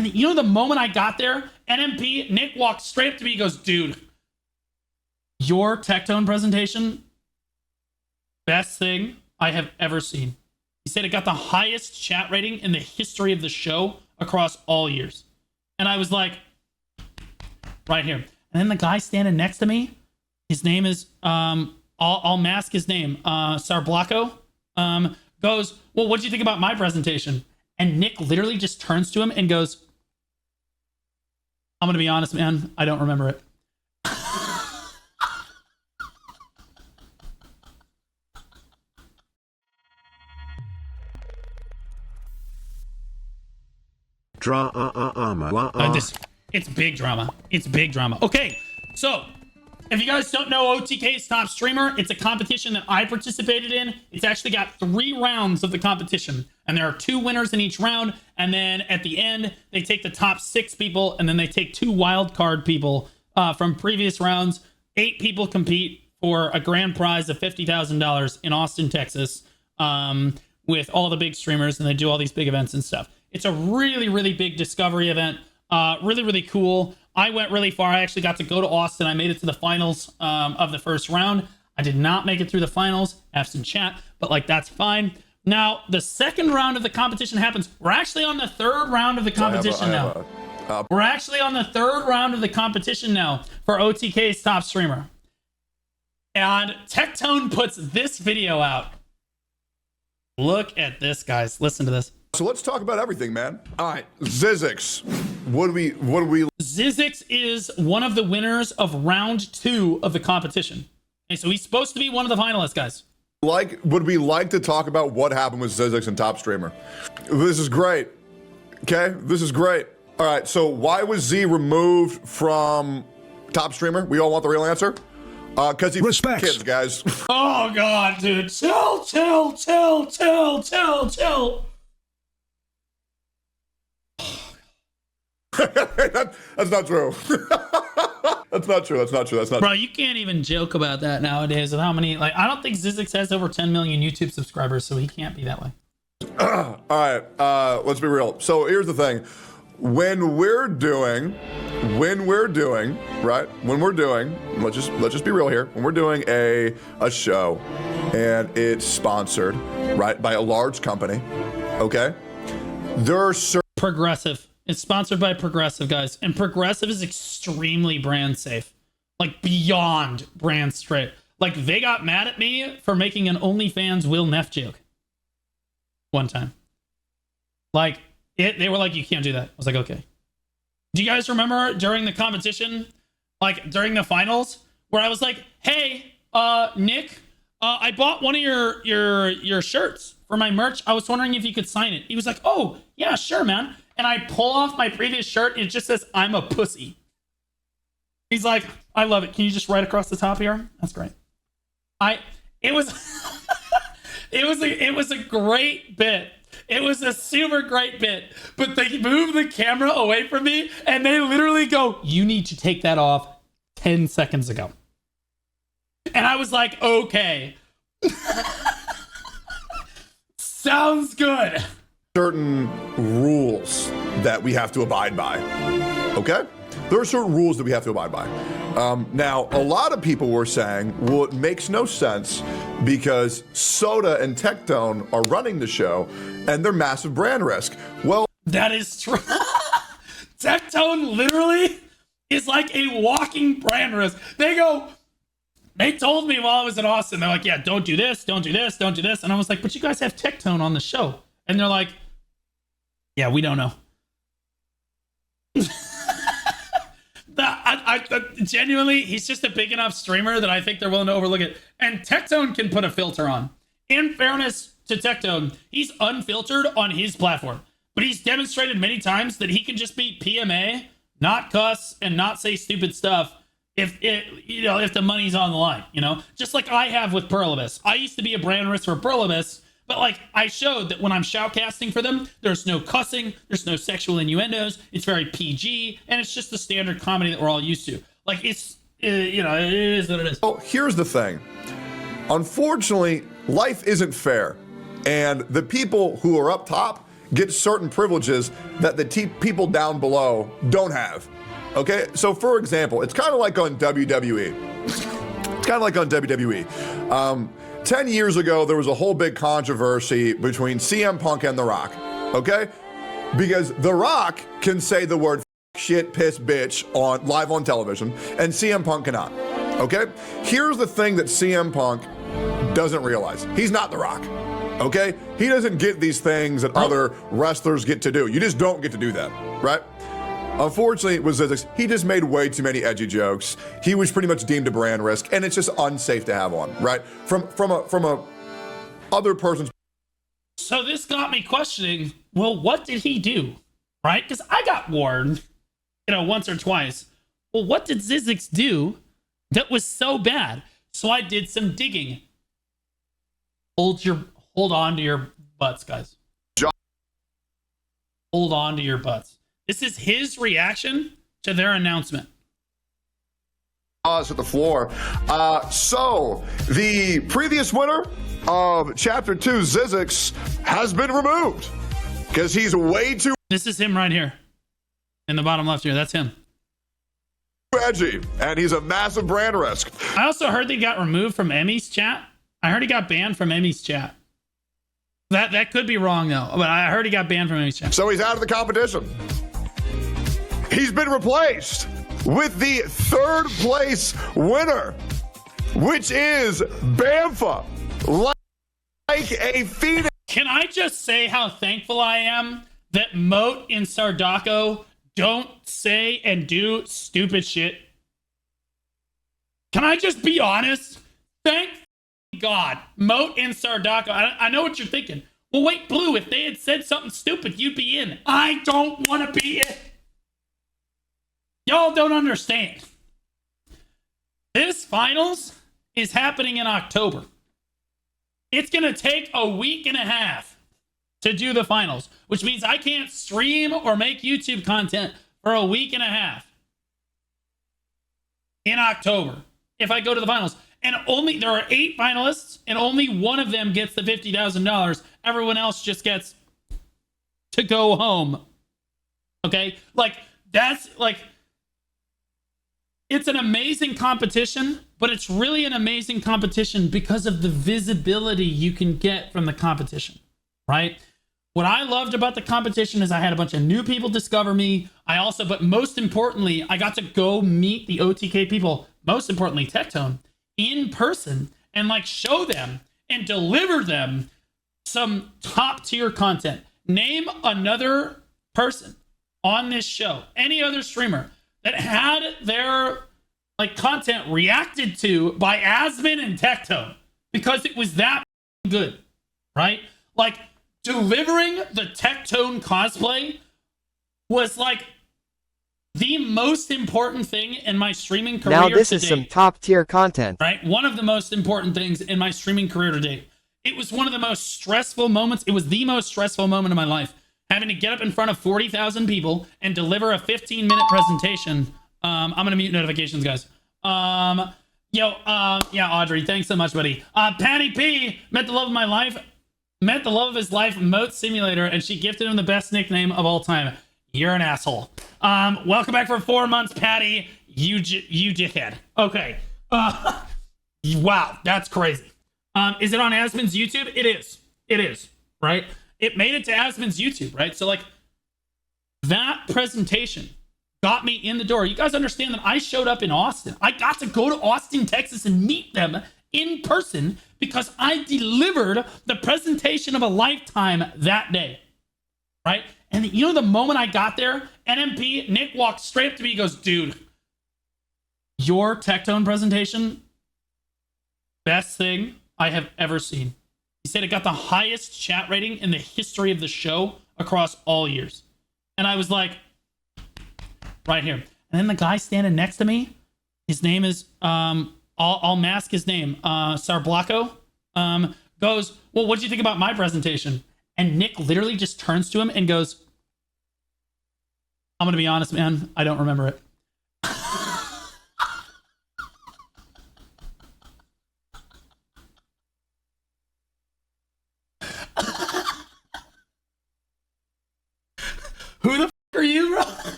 And you know, the moment I got there, NMP, Nick walked straight up to me. He goes, dude, your Tectone presentation, best thing I have ever seen. He said it got the highest chat rating in the history of the show across all years. And I was like, right here. And then the guy standing next to me, his name is, I'll mask his name, Sarblacco, goes, well, what do you think about my presentation? And Nick literally just turns to him and goes, I'm going to be honest, man, I don't remember it. It's big drama. It's big drama. Okay, so if you guys don't know OTK's top streamer, it's a competition that I participated in. It's actually got 3 rounds of the competition, and there are 2 winners in each round. And then at the end, they take the top 6 people, and then they take 2 wild card people from previous rounds. 8 people compete for a grand prize of $50,000 in Austin, Texas, with all the big streamers, and they do all these big events and stuff. It's a really, really big discovery event. Really, really cool. I went really far. I actually got to go to Austin. I made it to the finals of the first round. I did not make it through the finals. Absent chat, but like, that's fine. Now, the second round of the competition happens. We're actually on the 3rd round of the competition now. We're actually on the 3rd round of the competition now for OTK's top streamer. And Tectone puts this video out. Look at this, guys. Listen to this. So let's talk about everything, man. All right, Zizix. What do we? Zizix is one of the winners of round 2 of the competition. Okay, so he's supposed to be one of the finalists, guys. Would we like to talk about what happened with Zizix and Top Streamer? This is great. Okay, this is great. All right, so why was Z removed from Top Streamer? We all want the real answer. Because he respects kids, guys. Oh God, dude, chill. That's not true. That's not true. Bro, you can't even joke about that nowadays with how many, like, I don't think Zizix has over 10 million YouTube subscribers, so he can't be that way. All right, let's be real. So here's the thing. When we're doing, let's just be real here. When we're doing a show and it's sponsored, right, by a large company, okay? There are certain Progressive. It's sponsored by Progressive, guys. And Progressive is extremely brand safe. Like, beyond brand straight. Like, they got mad at me for making an OnlyFans Will Neff joke one time. Like, they were like, you can't do that. I was like, okay. Do you guys remember during the competition, like during the finals, where I was like, hey, Nick, I bought one of your shirts for my merch. I was wondering if you could sign it. He was like, oh, yeah, sure, man. And I pull off my previous shirt and it just says, I'm a pussy. He's like, I love it. Can you just write across the top here? That's great. It was a great bit. It was a super great bit, but they moved the camera away from me and they literally go, you need to take that off 10 seconds ago. And I was like, okay. Sounds good. Certain rules that we have to abide by, okay? There are certain rules that we have to abide by. Now, a lot of people were saying, well, it makes no sense because Soda and Tectone are running the show and they're massive brand risk. Well, that is true. Tectone literally is like a walking brand risk. They told me while I was in Austin, they're like, yeah, don't do this, don't do this, don't do this. And I was like, but you guys have Tectone on the show. And they're like, yeah, we don't know. Genuinely, he's just a big enough streamer that I think they're willing to overlook it. And Tectone can put a filter on. In fairness to Tectone, he's unfiltered on his platform. But he's demonstrated many times that he can just be PMA, not cuss, and not say stupid stuff if the money's on the line, Just like I have with Perlibus. I used to be a brand risk for Perlibus, but like I showed that when I'm shoutcasting for them, there's no cussing, there's no sexual innuendos, it's very PG, and it's just the standard comedy that we're all used to. Like it is what it is. Well, here's the thing. Unfortunately, life isn't fair. And the people who are up top, get certain privileges that the people down below don't have. Okay, so for example, it's kind of like on WWE. It's kind of like on WWE. 10 years ago, there was a whole big controversy between CM Punk and The Rock. Okay, because The Rock can say the word shit, piss, bitch live on television, and CM Punk cannot. Okay, here's the thing that CM Punk doesn't realize: he's not The Rock. Okay, he doesn't get these things that other wrestlers get to do. You just don't get to do that, right? Unfortunately, with Zizix, he just made way too many edgy jokes. He was pretty much deemed a brand risk, and it's just unsafe to have on, right? From a other person's. So this got me questioning, well, what did he do, right? Because I got warned, once or twice. Well, what did Zizix do that was so bad? So I did some digging. Hold on to your butts, guys. Hold on to your butts. This is his reaction to their announcement. At the floor. So the previous winner of Chapter 2, Zizix, has been removed because he's way too. This is him right here. In the bottom left here. That's him. Edgy, and he's a massive brand risk. I also heard they got removed from Emmy's chat. I heard he got banned from Emmy's chat. That could be wrong though, but I heard he got banned from Emmy's chat. So he's out of the competition. He's been replaced with the third place winner, which is Bamfa, like a phoenix. Can I just say how thankful I am that Moat and Sardako don't say and do stupid shit? Can I just be honest? Thank God, Moat and Sardako. I know what you're thinking. Well, wait, Blue, if they had said something stupid, you'd be in. I don't want to be in. Y'all don't understand. This finals is happening in October. It's going to take a week and a half to do the finals, which means I can't stream or make YouTube content for a week and a half in October if I go to the finals. And there are 8 finalists, and only one of them gets the $50,000. Everyone else just gets to go home. Okay? It's an amazing competition, but it's really an amazing competition because of the visibility you can get from the competition, right? What I loved about the competition is I had a bunch of new people discover me. But most importantly, I got to go meet the OTK people, most importantly, Tectone, in person and show them and deliver them some top tier content. Name another person on this show, any other streamer that had their content reacted to by Asmin and Tectone because it was that good, right? Delivering the Tectone cosplay was the most important thing in my streaming career. Now this is some top tier content, right? One of the most important things in my streaming career to date. It was one of the most stressful moments. It was the most stressful moment of my life, having to get up in front of 40,000 people and deliver a 15-minute presentation. I'm gonna mute notifications, guys. Yeah, Audrey, thanks so much, buddy. Patty P met the love of my life, met the love of his life, Moat Simulator, and she gifted him the best nickname of all time. You're an asshole. Welcome back for 4 months, Patty. You dickhead. Okay. Wow, that's crazy. Is it on Asmin's YouTube? It is. It is, right? It made it to Asmin's YouTube, right? So that presentation got me in the door. You guys understand that I showed up in Austin. I got to go to Austin, Texas and meet them in person because I delivered the presentation of a lifetime that day, right? And the moment I got there, NMP, Nick walked straight up to me. He goes, dude, your Tectone presentation, best thing I have ever seen. He said it got the highest chat rating in the history of the show across all years. And I was like, right here. And then the guy standing next to me, his name is, I'll mask his name, Sarblacco, goes, well, what do you think about my presentation? And Nick literally just turns to him and goes, I'm going to be honest, man. I don't remember it.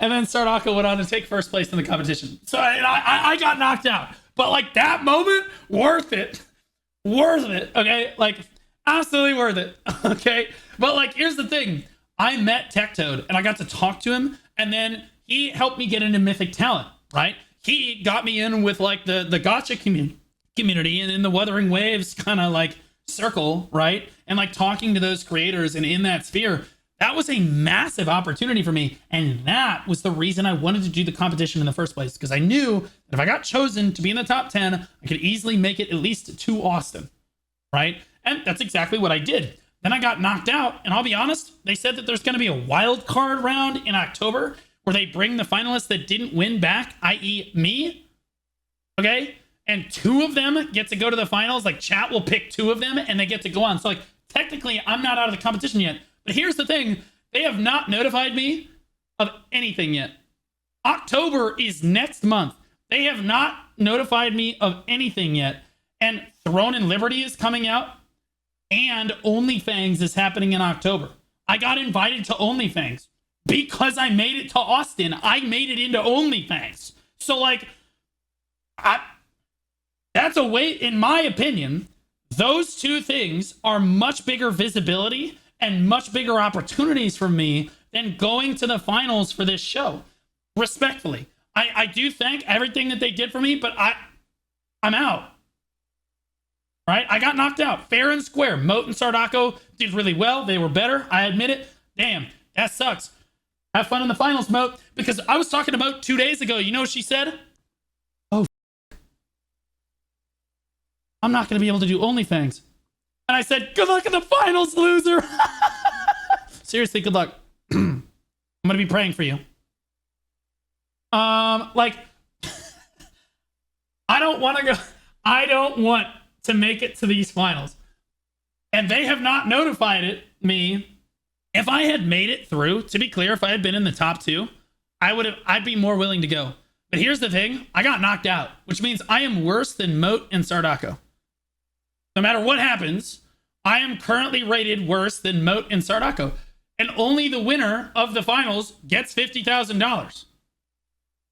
And then Sardaka went on to take first place in the competition. So I got knocked out. But like that moment, worth it. Worth it. Okay. Like absolutely worth it. Okay. But like, here's the thing. I met Tectoad and I got to talk to him. And then he helped me get into Mythic Talent, right? He got me in with like the gacha community and in the Wuthering Waves kind of like circle, right? And like talking to those creators and in that sphere. That was a massive opportunity for me. And that was the reason I wanted to do the competition in the first place. Because I knew that if I got chosen to be in the top 10, I could easily make it at least to Austin, right? And that's exactly what I did. Then I got knocked out. And I'll be honest, they said that there's going to be a wild card round in October where they bring the finalists that didn't win back, i.e. me. Okay? And 2 of them get to go to the finals. Like chat will pick 2 of them and they get to go on. So like technically I'm not out of the competition yet. But here's the thing, they have not notified me of anything yet. October is next month. They have not notified me of anything yet. And Throne and Liberty is coming out. And OnlyFans is happening in October. I got invited to OnlyFans because I made it to Austin. I made it into OnlyFans. So like, that's a way, in my opinion, those 2 things are much bigger visibility and much bigger opportunities for me than going to the finals for this show. Respectfully. I do thank everything that they did for me, but I'm out. Right? I got knocked out. Fair and square. Moat and Sardako did really well. They were better. I admit it. Damn, that sucks. Have fun in the finals, Moat. Because I was talking to Moat 2 days ago. You know what she said? Oh, I'm not going to be able to do OnlyFans. And I said, good luck in the finals, loser. Seriously, good luck. I'm going to be praying for you. Like, I don't want to go. I don't want to make it to these finals. And they have not notified me. If I had made it through, to be clear, if I had been in the top 2, I'd be more willing to go. But here's the thing. I got knocked out, which means I am worse than Moat and Sardako. No matter what happens, I am currently rated worse than Moat and Sardako. And only the winner of the finals gets $50,000.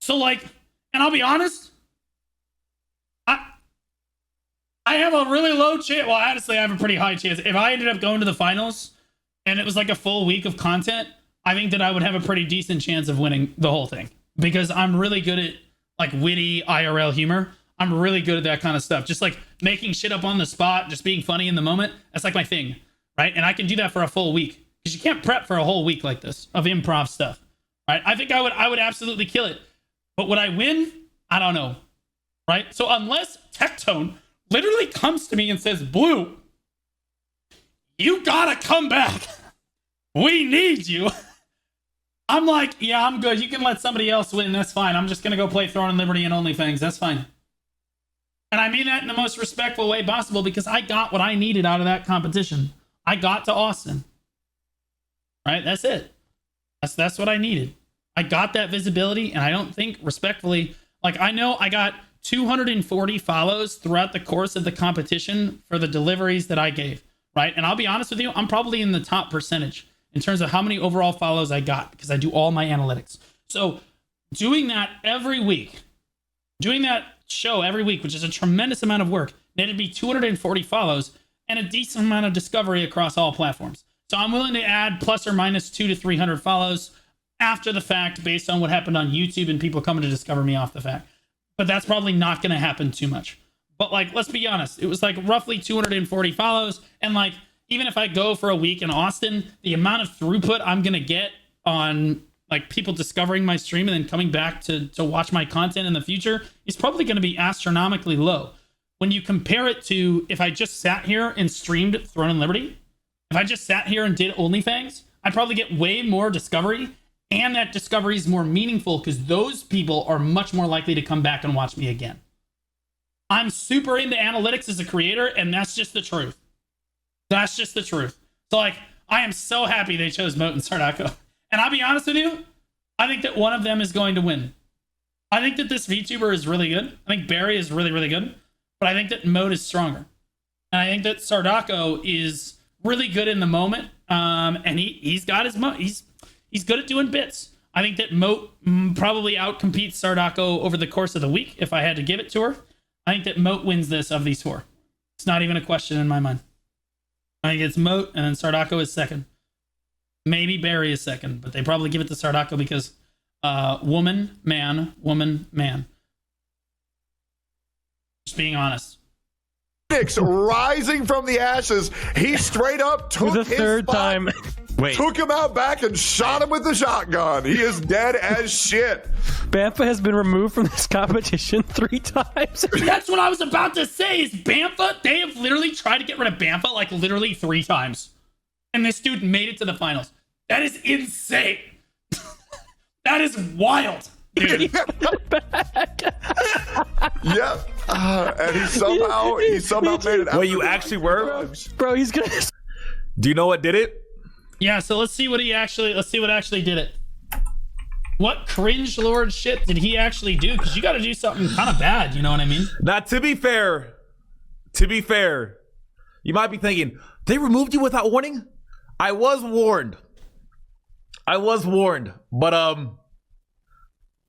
So like, and I'll be honest, I have a really low chance. Well, honestly, I have a pretty high chance. If I ended up going to the finals and it was like a full week of content, I think that I would have a pretty decent chance of winning the whole thing. Because I'm really good at like witty IRL humor. I'm really good at that kind of stuff. Just like making shit up on the spot, just being funny in the moment. That's like my thing, right? And I can do that for a full week because you can't prep for a whole week like this of improv stuff, right? I think I would absolutely kill it. But would I win? I don't know, right? So unless Tectone literally comes to me and says, Blue, you gotta come back. We need you. I'm like, yeah, I'm good. You can let somebody else win. That's fine. I'm just gonna go play Throne and Liberty and OnlyFans. That's fine. And I mean that in the most respectful way possible because I got what I needed out of that competition. I got to Austin. Right? That's it. That's what I needed. I got that visibility, and I don't think, respectfully, like I know I got 240 follows throughout the course of the competition for the deliveries that I gave, right? And I'll be honest with you, I'm probably in the top percentage in terms of how many overall follows I got because I do all my analytics. So doing that every week, doing that show every week, which is a tremendous amount of work, netted me 240 follows and a decent amount of discovery across all platforms. So I'm willing to add plus or minus 200 to 300 follows after the fact based on what happened on YouTube and people coming to discover me off the fact. But that's probably not going to happen too much. But like, let's be honest, it was like roughly 240 follows. And like, even if I go for a week in Austin, the amount of throughput I'm going to get on like people discovering my stream and then coming back to watch my content in the future is probably going to be astronomically low. When you compare it to if I just sat here and streamed Throne and Liberty, if I just sat here and did OnlyFans, I'd probably get way more discovery. And that discovery is more meaningful because those people are much more likely to come back and watch me again. I'm super into analytics as a creator, and that's just the truth. That's just the truth. So, like, I am so happy they chose Moat and Sardako. And I'll be honest with you, I think that one of them is going to win. I think that this VTuber is really good. I think Barry is really, really good. But I think that Moat is stronger. And I think that Sardako is really good in the moment. And he's got his... He's good at doing bits. I think that Moat probably outcompetes Sardako over the course of the week if I had to give it to her. I think that Moat wins this of these four. It's not even a question in my mind. I think it's Moat, and then Sardako is second. Maybe Barry is second, but they probably give it to Sardako because woman, man, woman, man. Just being honest. Phoenix rising from the ashes. He straight up took For the his third spot, time. Wait, took him out back and shot him with the shotgun. He is dead as shit. Bamfa has been removed from this competition 3 times. That's what I was about to say is Bamfa. They have literally tried to get rid of Bamfa like literally 3 times. And this dude made it to the finals. That is insane. That is wild. Dude. Yeah. And he somehow made it out. wait, you actually were? Bro, he's gonna... Do you know what did it? Yeah, so let's see what actually did it. What cringe lord shit did he actually do? Because you got to do something kind of bad, you know what I mean? Now, to be fair, you might be thinking, they removed you without warning? I was warned, but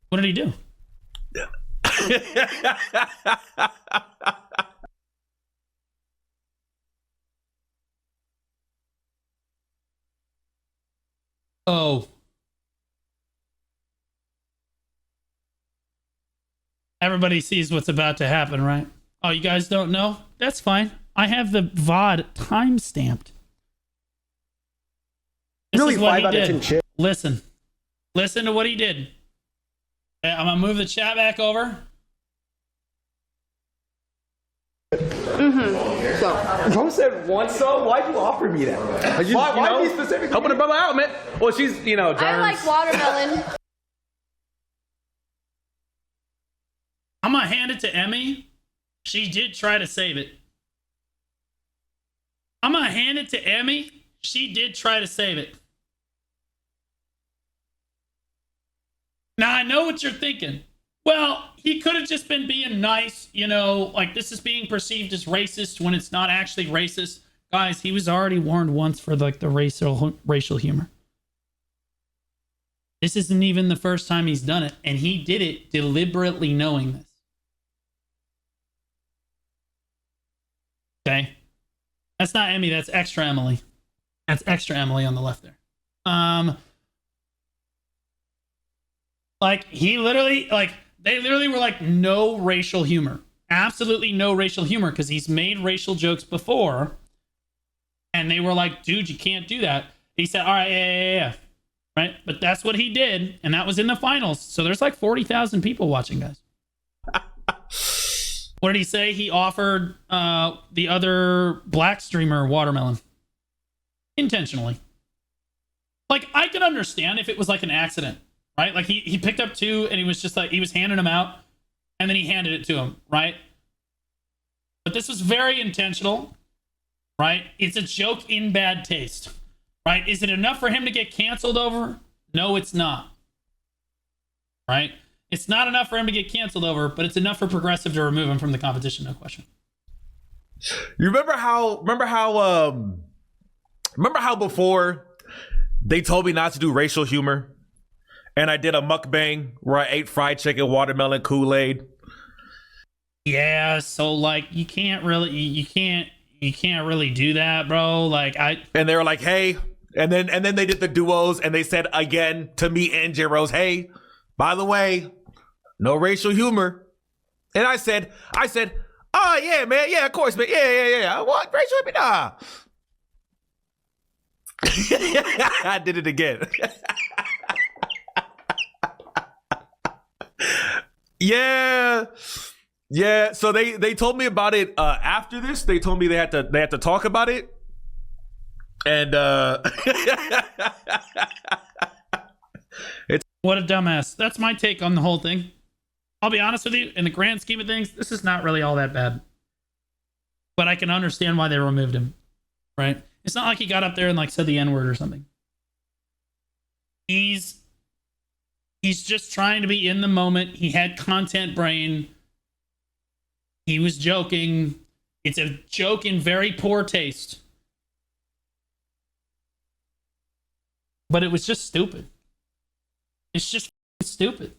What did he do? Oh. Everybody sees what's about to happen, right? Oh, you guys don't know? That's fine. I have the VOD time stamped. This Really is what 5 he out of did. 10 shit. Listen to what he did. Okay, I'm gonna move the chat back over. Bro said once so. Why'd you offer me that? Why be specific? helping a brother out, man. Well, she's, germs. I like watermelon. I'm gonna hand it to Emmy. She did try to save it. I'm gonna hand it to Emmy. She did try to save it. Now I know what you're thinking. Well, he could have just been being nice, like this is being perceived as racist when it's not actually racist. Guys, he was already warned once for like the racial humor. This isn't even the first time he's done it, and he did it deliberately knowing this. Okay? That's not Emmy, that's extra Emily. That's extra Emily on the left there. Like he literally, they literally were like, no racial humor. Absolutely no racial humor, because he's made racial jokes before. And they were like, dude, you can't do that. He said, all right, yeah. Right? But that's what he did. And that was in the finals. So there's like 40,000 people watching, guys. What did he say? He offered the other black streamer watermelon. Intentionally. Like, I could understand if it was like an accident, right? Like he picked up 2 and he was just like, he was handing them out and then he handed it to him, right? But this was very intentional, right? It's a joke in bad taste, right? Is it enough for him to get canceled over? No, it's not, right? It's not enough for him to get canceled over, but it's enough for Progressive to remove him from the competition, no question. You remember how before they told me not to do racial humor, and I did a mukbang where I ate fried chicken, watermelon, Kool-Aid? Yeah, so like you can't really do that, bro. And they were like, hey, and then they did the duos, and they said again to me and J Rose, hey, by the way, no racial humor. And I said, oh yeah, man, yeah, of course, man, yeah. What racial humor? Nah. I did it again. Yeah. So they told me about it after this. They told me they had to talk about it. And what a dumbass. That's my take on the whole thing. I'll be honest with you, in the grand scheme of things, this is not really all that bad. But I can understand why they removed him, right? It's not like he got up there and like said the N-word or something. He's just trying to be in the moment. He had content brain. He was joking. It's a joke in very poor taste. But it was just stupid. It's just stupid.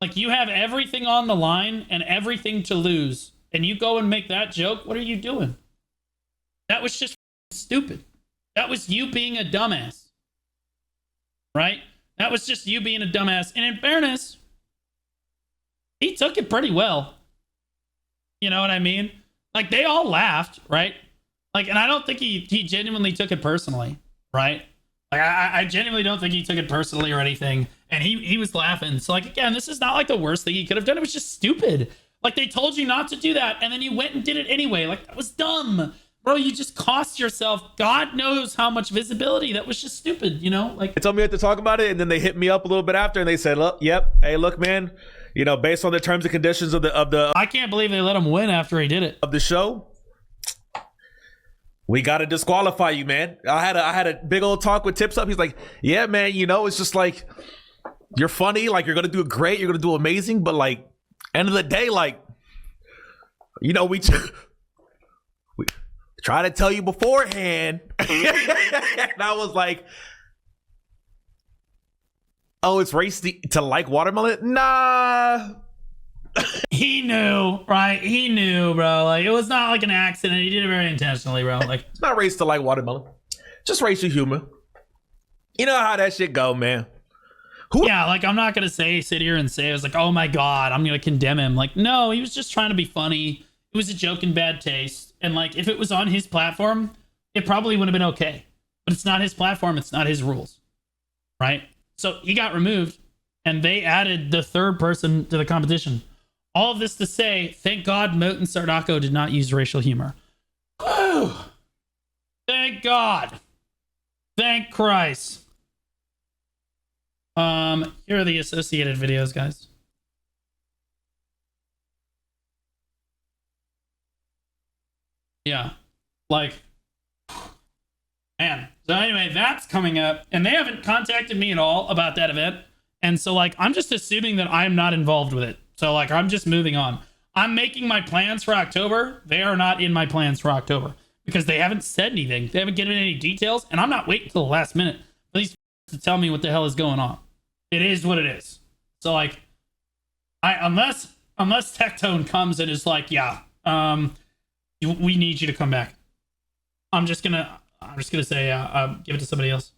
Like, you have everything on the line and everything to lose, and you go and make that joke? What are you doing? That was just stupid. That was you being a dumbass. Right? That was just you being a dumbass. And in fairness, he took it pretty well. You know what I mean? Like, they all laughed, right? Like, and I don't think he genuinely took it personally, right? Like, I genuinely don't think he took it personally or anything. And he was laughing. So, like, again, this is not like the worst thing he could have done. It was just stupid. Like, they told you not to do that, and then you went and did it anyway. Like, that was dumb. Bro, you just cost yourself God knows how much visibility. That was just stupid, you know? Like, They told me to talk about it, and then they hit me up a little bit after, and they said, "Look, yep, hey, look, man, you know, based on the terms and conditions of the I can't believe they let him win after he did it. show, we got to disqualify you, man." I had a big old talk with Tips Up. He's like, "Yeah, man, you know, it's just like you're funny, like you're gonna do great, you're gonna do amazing, but like end of the day, like, you know, we try to tell you beforehand." And I was like, "Oh, it's race to like watermelon?" Nah. He knew, right? He knew, bro. Like, it was not like an accident. He did it very intentionally, bro. Like, It's not race to like watermelon. Just racial humor. You know how that shit go, man. yeah, like, I'm not gonna sit here and say, I was like, oh my God, I'm gonna condemn him. Like, no, he was just trying to be funny. It was a joke in bad taste. And like, if it was on his platform, it probably would have been okay. But it's not his platform. It's not his rules. Right? So he got removed, and they added the third person to the competition. All of this to say, thank God Moat and Sardako did not use racial humor. Whew. Thank God. Thank Christ. Here are the associated videos, guys. Yeah. Like, man. So anyway, that's coming up, and they haven't contacted me at all about that event. And so, like, I'm just assuming that I'm not involved with it. So, like, I'm just moving on. I'm making my plans for October. They are not in my plans for October because they haven't said anything. They haven't given any details, and I'm not waiting till the last minute for these to tell me what the hell is going on. It is what it is. So, like, unless Tectone comes and is like, yeah, we need you to come back, I'm just gonna say, give it to somebody else.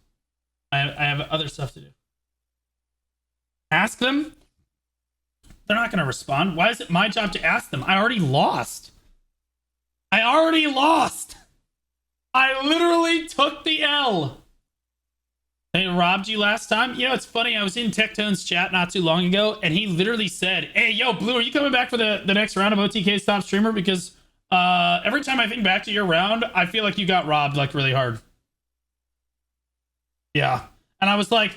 I have other stuff to do. Ask them. They're not going to respond. Why is it my job to ask them? I already lost. I literally took the L. They robbed you last time? You know, it's funny. I was in Tectone's chat not too long ago, and he literally said, hey, yo, Blue, are you coming back for the next round of OTK Stop Streamer? Because every time I think back to your round, I feel like you got robbed, like, really hard. Yeah. And I was like,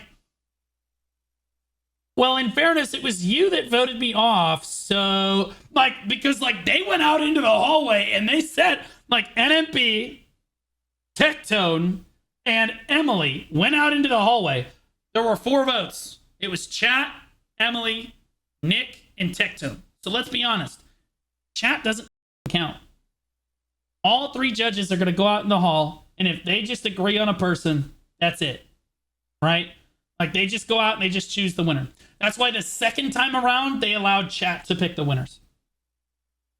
well, in fairness, it was you that voted me off. So, like, because, like, they went out into the hallway and they said, like, NMP, Tectone, and Emily went out into the hallway. There were 4 votes. It was Chat, Emily, Nick, and Tectone. So let's be honest. Chat doesn't count. All 3 judges are going to go out in the hall, and if they just agree on a person, that's it. Right? Like, they just go out and they just choose the winner. That's why the second time around, they allowed chat to pick the winners.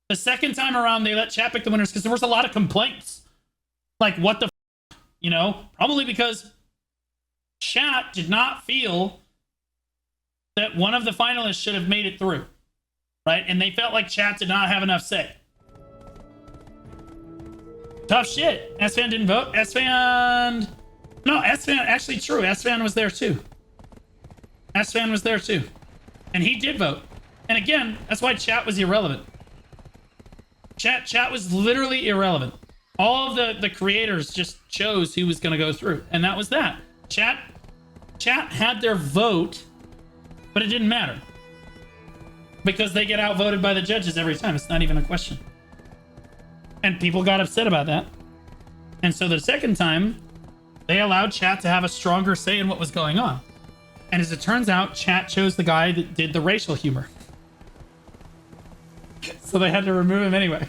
The second time around, they let chat pick the winners because there was a lot of complaints. Like, what the f-? You know? Probably because chat did not feel that one of the finalists should have made it through. Right? And they felt like chat did not have enough say. Tough shit. S-Fan didn't vote. S-Fan... No, S-Fan, actually true. S-Fan was there too. S-Fan was there too. And he did vote. And again, that's why chat was irrelevant. Chat was literally irrelevant. All of the creators just chose who was going to go through. And that was that. Chat had their vote, but it didn't matter. Because they get outvoted by the judges every time. It's not even a question. And people got upset about that. And so the second time, they allowed chat to have a stronger say in what was going on. And as it turns out, chat chose the guy that did the racial humor. So they had to remove him anyway.